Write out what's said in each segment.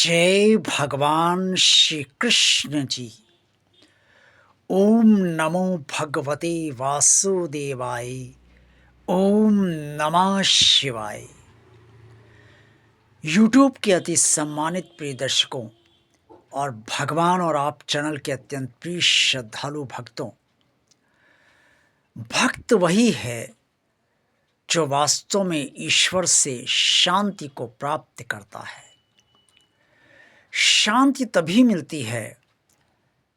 जय भगवान श्री कृष्ण जी। ओम नमो भगवते वासुदेवाय। ओम नमः शिवाय। यूट्यूब के अति सम्मानित प्रिय दर्शकों और भगवान और आप चैनल के अत्यंत प्रिय श्रद्धालु भक्तों, भक्त वही है जो वास्तव में ईश्वर से शांति को प्राप्त करता है। शांति तभी मिलती है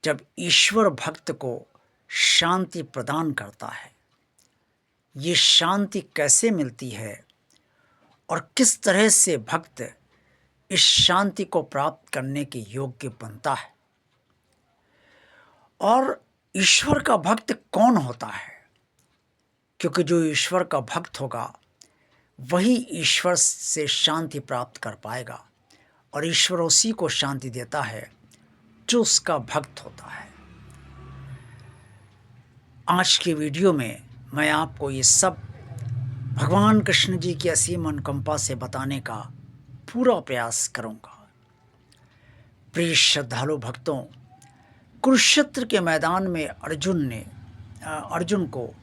जब ईश्वर भक्त को शांति प्रदान करता है। ये शांति कैसे मिलती है और किस तरह से भक्त इस शांति को प्राप्त करने के योग्य बनता है, और ईश्वर का भक्त कौन होता है, क्योंकि जो ईश्वर का भक्त होगा वही ईश्वर से शांति प्राप्त कर पाएगा, और ईश्वर उसी को शांति देता है जो उसका भक्त होता है। आज की वीडियो में मैं आपको ये सब भगवान कृष्ण जी की असीम अनुकंपा से बताने का पूरा प्रयास करूंगा। प्रिय श्रद्धालु भक्तों, कुरुक्षेत्र के मैदान में अर्जुन को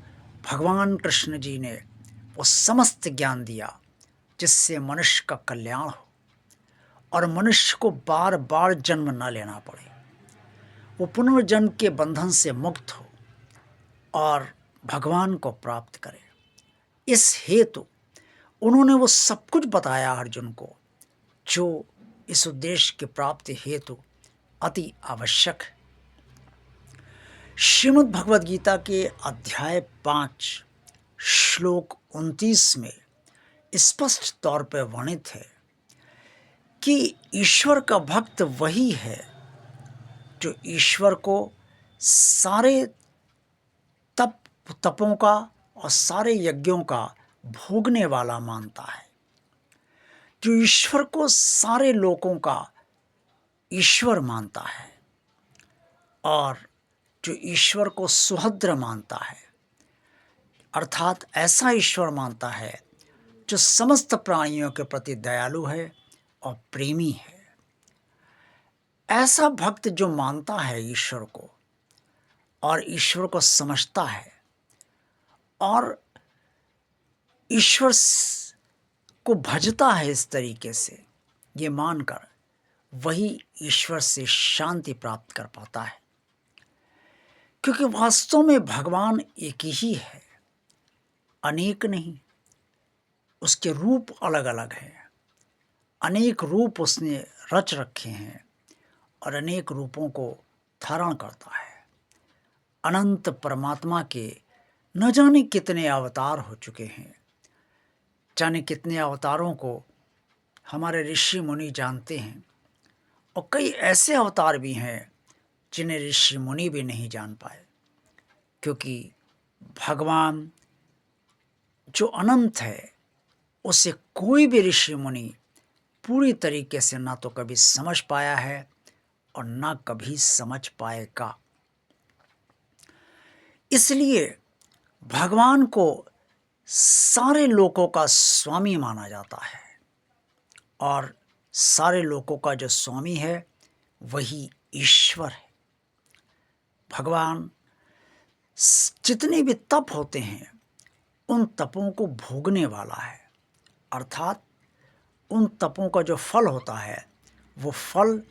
भगवान कृष्ण जी ने वो समस्त ज्ञान दिया जिससे मनुष्य का कल्याण हो और मनुष्य को बार बार जन्म न लेना पड़े, वो पुनर्जन्म के बंधन से मुक्त हो और भगवान को प्राप्त करे। इस हेतु उन्होंने वो सब कुछ बताया अर्जुन को जो इस उद्देश्य की प्राप्ति हेतु अति आवश्यक है। श्रीमद् भगवद गीता के अध्याय 5 श्लोक 29 में स्पष्ट तौर पर वर्णित है कि ईश्वर का भक्त वही है जो ईश्वर को सारे तपों का और सारे यज्ञों का भोगने वाला मानता है, जो ईश्वर को सारे लोकों का ईश्वर मानता है और जो ईश्वर को सुहृद मानता है, अर्थात ऐसा ईश्वर मानता है जो समस्त प्राणियों के प्रति दयालु है और प्रेमी है। ऐसा भक्त जो मानता है ईश्वर को और ईश्वर को समझता है और ईश्वर को भजता है, इस तरीके से ये मानकर वही ईश्वर से शांति प्राप्त कर पाता है, क्योंकि वास्तव में भगवान एक ही है, अनेक नहीं। उसके रूप अलग अलग हैं, अनेक रूप उसने रच रखे हैं और अनेक रूपों को धारण करता है। अनंत परमात्मा के न जाने कितने अवतार हो चुके हैं, जाने कितने अवतारों को हमारे ऋषि मुनि जानते हैं, और कई ऐसे अवतार भी हैं जिन्हें ऋषि मुनि भी नहीं जान पाए, क्योंकि भगवान जो अनंत है उसे कोई भी ऋषि मुनि पूरी तरीके से ना तो कभी समझ पाया है और ना कभी समझ पाएगा। इसलिए भगवान को सारे लोकों का स्वामी माना जाता है, और सारे लोकों का जो स्वामी है वही ईश्वर है। भगवान जितने भी तप होते हैं उन तपों को भोगने वाला है, अर्थात उन तपों का जो फल होता है वो फल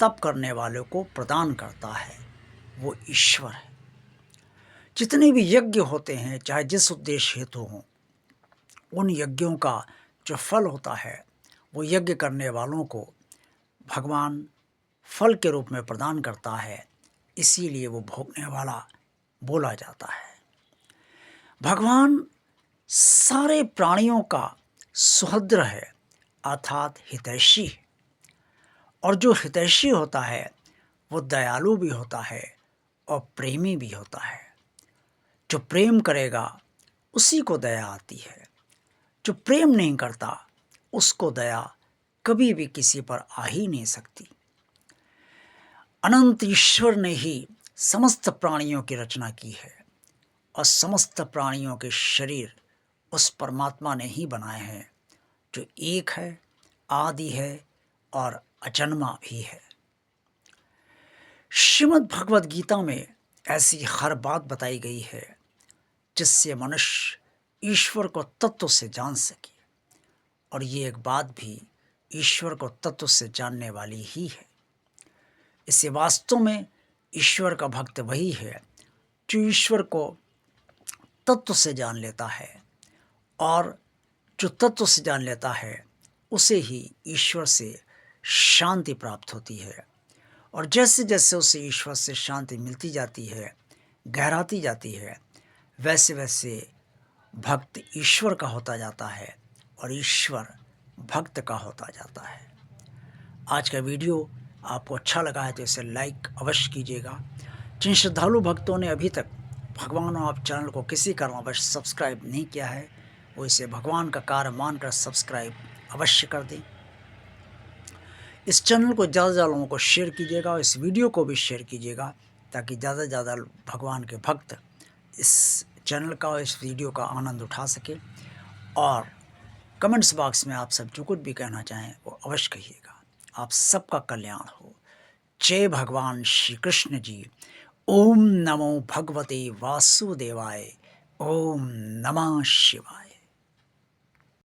तप करने वालों को प्रदान करता है, वो ईश्वर है। जितने भी यज्ञ होते हैं, चाहे जिस उद्देश्य हेतु हों, उन यज्ञों का जो फल होता है वो यज्ञ करने वालों को भगवान फल के रूप में प्रदान करता है, इसीलिए वो भोगने वाला बोला जाता है। भगवान सारे प्राणियों का सुहृद है, अर्थात हितैषी है, और जो हितैषी होता है वो दयालु भी होता है और प्रेमी भी होता है। जो प्रेम करेगा उसी को दया आती है, जो प्रेम नहीं करता उसको दया कभी भी किसी पर आ ही नहीं सकती। अनंत ईश्वर ने ही समस्त प्राणियों की रचना की है, और समस्त प्राणियों के शरीर उस परमात्मा ने ही बनाए हैं जो एक है, आदि है और अजन्मा भी है। श्रीमद् भगवद गीता में ऐसी हर बात बताई गई है जिससे मनुष्य ईश्वर को तत्व से जान सके, और ये एक बात भी ईश्वर को तत्व से जानने वाली ही है। इससे वास्तव में ईश्वर का भक्त वही है जो ईश्वर को तत्व से जान लेता है, और जो तत्व से जान लेता है उसे ही ईश्वर से शांति प्राप्त होती है। और जैसे जैसे उसे ईश्वर से शांति मिलती जाती है, गहराती जाती है, वैसे वैसे भक्त ईश्वर का होता जाता है और ईश्वर भक्त का होता जाता है। आज का वीडियो आपको अच्छा लगा है तो इसे लाइक अवश्य कीजिएगा। जिन श्रद्धालु भक्तों ने अभी तक भगवान आप चैनल को किसी कारणवश सब्सक्राइब नहीं किया है, वो इसे भगवान का कार्य मानकर सब्सक्राइब अवश्य कर दें। इस चैनल को ज़्यादा से ज़्यादा लोगों को शेयर कीजिएगा और इस वीडियो को भी शेयर कीजिएगा, ताकि ज़्यादा से ज़्यादा भगवान के भक्त इस चैनल का और इस वीडियो का आनंद उठा सके। और कमेंट्स बॉक्स में आप सब जो कुछ भी कहना चाहें वो अवश्य कहिएगा। आप सबका कल्याण हो। जय भगवान श्री कृष्ण जी। ओम नमो भगवते वासुदेवाय। ओम नमः शिवाय।